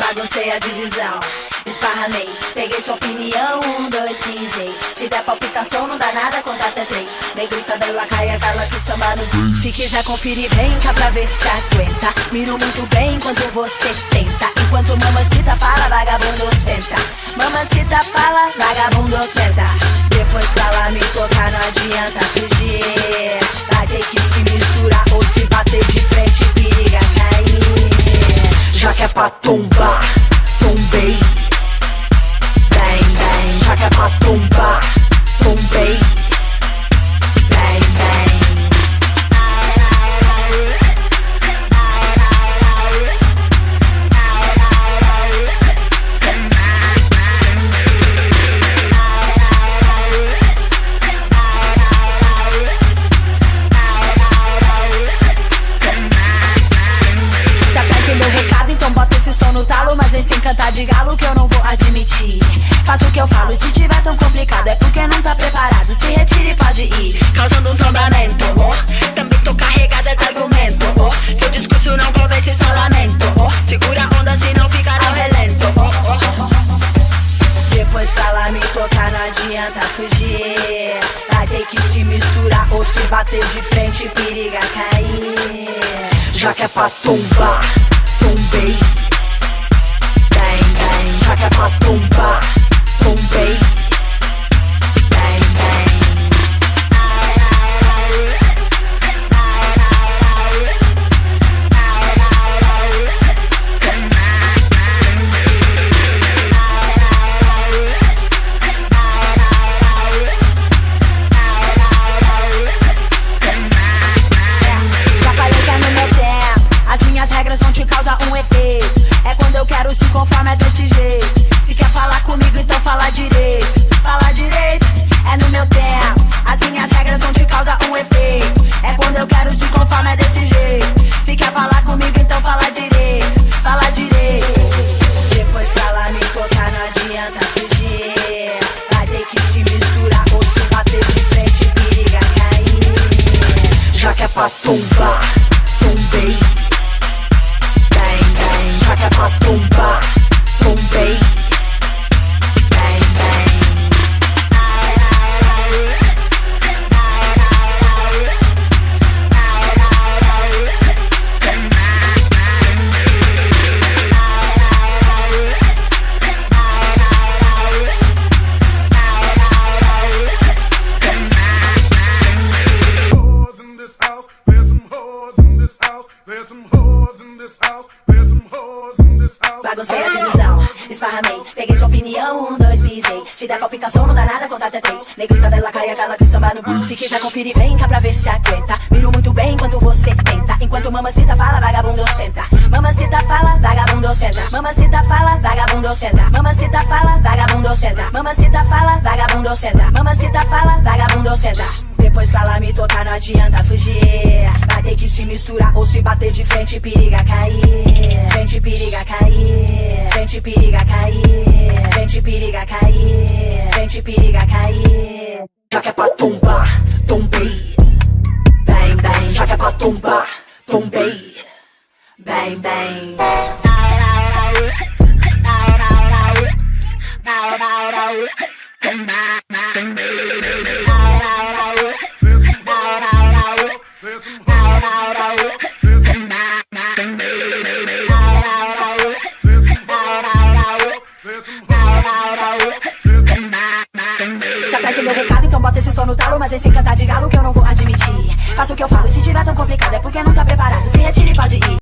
baguncei a divisão. Esparramei, peguei sua opinião, 1, 2, pisei. Se der palpitação não dá nada, conta até 3. Negrita dela cai, aquela que samba no. Se quiser conferir, vem cá pra ver se aguenta. Miro muito bem enquanto você tenta. Enquanto mamacita fala, vagabundo senta. Mamacita fala, vagabundo senta. Depois que ela me tocar, não adianta fugir. Vai ter que se misturar ou se bater de frente, periga cair. Já que é pra tombar, tombei. Bang, bang. Já que é pra tombar, tombei. Bang, bang. No talo, mas vem sem cantar de galo que eu não vou admitir. Faça o que eu falo e se tiver tão complicado é porque não tá preparado. Se retire e pode ir, causando um tombamento. Também tô carregada de argumento. Seu discurso não convence, só lamento. Segura a onda se não ficar ao relento. Depois que ela me tocar não adianta fugir. Vai ter que se misturar ou se bater de frente, periga cair. Já que é pra tombar, tombei. Já que é pra tombar, tombei. Bang, bang. Já falei que é no meu tempo, as minhas regras vão te causar um efeito. É quando eu quero, se conforma, é desse jeito. Se quer falar comigo, então fala direito. Fala direito, é no meu tempo. As minhas regras vão te causar um efeito. É quando eu quero, se conforma, é desse jeito. Se quer falar comigo, então fala direito. Fala direito. Depois que ela me tocar, não adianta fugir. Vai ter que se misturar ou se bater de frente, periga cair. Já que é pra tombar, tombei. Já que é pra tombar, tombei. Bang, bang. Baguncei a divisão, esparramei, peguei sua opinião, 1, 2, pisei. Se der palpitação não dá nada, conta até 3. Negrita dela cai, aquela que samba no boom. Se quiser conferir, vem cá pra ver se aguenta. Miro muito bem enquanto você tenta. Enquanto mamacita fala, vagabundo senta. Mamacita fala, vagabundo senta. Mamacita fala, vagabundo senta. Mamacita fala, vagabundo senta. Mamacita fala, vagabundo senta. Mamacita fala, vagabundo senta. Depois que ela me tocar não adianta fugir. Vai ter que se misturar ou se bater de frente, periga cair. Frente, periga cair. Frente, periga cair. Frente, periga cair. Frente, periga cair. Já que é pra tombar, tombei. Bang, bang. Já que é pra tombar, tombei. Bang, bang. Se aperta meu recado, então bota esse som no talo, mas vem sem cantar de galo que eu não vou admitir. Faça o que eu falo, e se tiver tão complicado é porque não tá preparado. Se retire e pode ir.